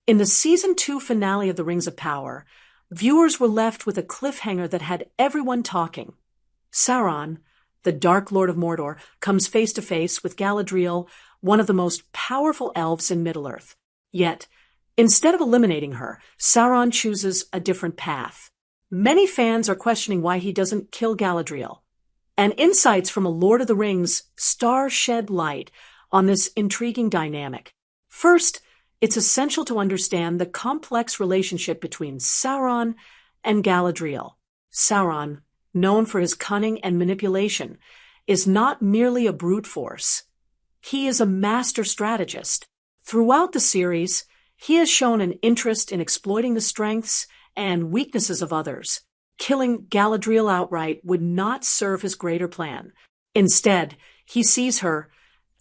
In the Season 2 finale of The Rings of Power, viewers were left with a cliffhanger that had everyone talking. Sauron, the Dark Lord of Mordor, comes face to face with Galadriel, one of the most powerful elves in Middle-earth. Yet, instead of eliminating her, Sauron chooses a different path. Many fans are questioning why he doesn't kill Galadriel, and insights from a Lord of the Rings star shed light on this intriguing dynamic. First, it's essential to understand the complex relationship between Sauron and Galadriel. Sauron, known for his cunning and manipulation, is not merely a brute force. He is a master strategist. Throughout the series, he has shown an interest in exploiting the strengths and weaknesses of others. Killing Galadriel outright would not serve his greater plan. Instead, he sees her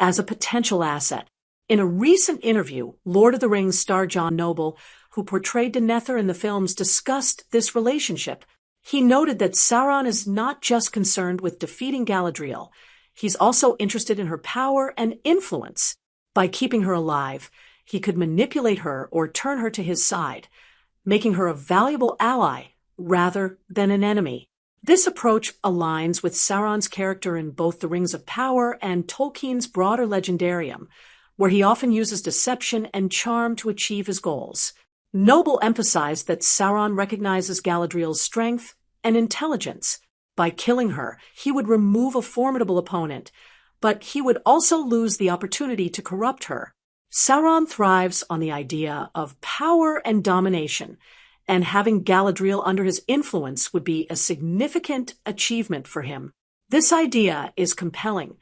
as a potential asset. In a recent interview, Lord of the Rings star John Noble, who portrayed Denethor in the films, discussed this relationship. He noted that Sauron is not just concerned with defeating Galadriel, he's also interested in her power and influence. By keeping her alive, he could manipulate her or turn her to his side, making her a valuable ally rather than an enemy. This approach aligns with Sauron's character in both The Rings of Power and Tolkien's broader legendarium, where he often uses deception and charm to achieve his goals. Noble emphasized that Sauron recognizes Galadriel's strength and intelligence. By killing her, he would remove a formidable opponent, but he would also lose the opportunity to corrupt her. Sauron thrives on the idea of power and domination, and having Galadriel under his influence would be a significant achievement for him. This idea is compelling,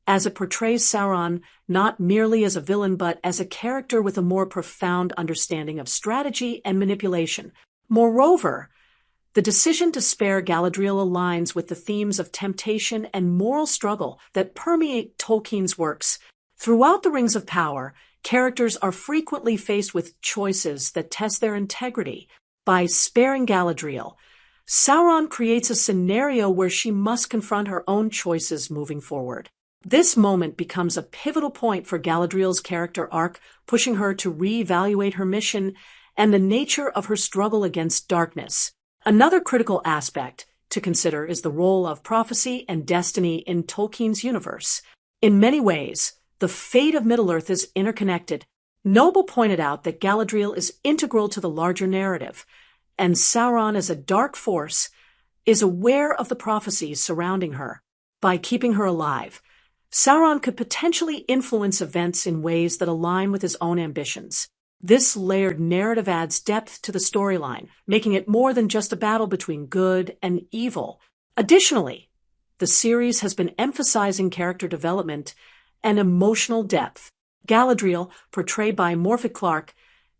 as it portrays Sauron not merely as a villain but as a character with a more profound understanding of strategy and manipulation. Moreover, the decision to spare Galadriel aligns with the themes of temptation and moral struggle that permeate Tolkien's works. Throughout The Rings of Power, characters are frequently faced with choices that test their integrity. By sparing Galadriel, Sauron creates a scenario where she must confront her own choices moving forward. This moment becomes a pivotal point for Galadriel's character arc, pushing her to reevaluate her mission and the nature of her struggle against darkness. Another critical aspect to consider is the role of prophecy and destiny in Tolkien's universe. In many ways, the fate of Middle-earth is interconnected. Noble pointed out that Galadriel is integral to the larger narrative, and Sauron as a dark force is aware of the prophecies surrounding her. By keeping her alive, Sauron could potentially influence events in ways that align with his own ambitions. This layered narrative adds depth to the storyline, making it more than just a battle between good and evil. Additionally, the series has been emphasizing character development and emotional depth. Galadriel, portrayed by Morfydd Clark,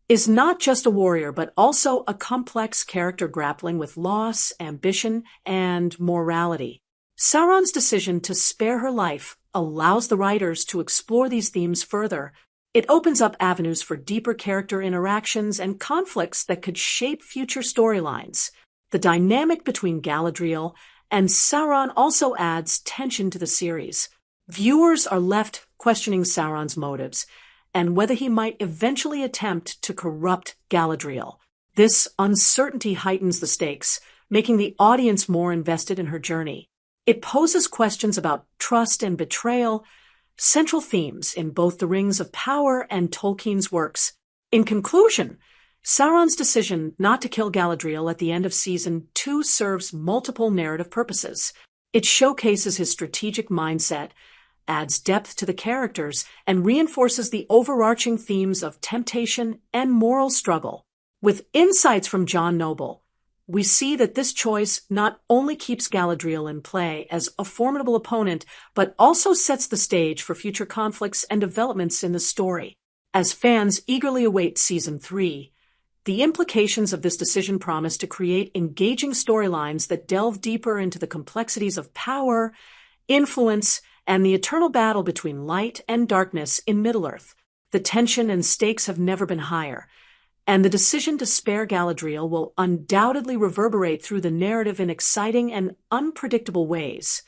is not just a warrior but also a complex character grappling with loss, ambition, and morality. Sauron's decision to spare her life allows the writers to explore these themes further. It opens up avenues for deeper character interactions and conflicts that could shape future storylines. The dynamic between Galadriel and Sauron also adds tension to the series. Viewers are left questioning Sauron's motives and whether he might eventually attempt to corrupt Galadriel. This uncertainty heightens the stakes, making the audience more invested in her journey. It poses questions about trust and betrayal, central themes in both The Rings of Power and Tolkien's works. In conclusion, Sauron's decision not to kill Galadriel at the end of Season 2 serves multiple narrative purposes. It showcases his strategic mindset, adds depth to the characters, and reinforces the overarching themes of temptation and moral struggle. With insights from John Noble, we see that this choice not only keeps Galadriel in play as a formidable opponent, but also sets the stage for future conflicts and developments in the story. As fans eagerly await Season 3, the implications of this decision promise to create engaging storylines that delve deeper into the complexities of power, influence, and the eternal battle between light and darkness in Middle-earth. The tension and stakes have never been higher, and the decision to spare Galadriel will undoubtedly reverberate through the narrative in exciting and unpredictable ways.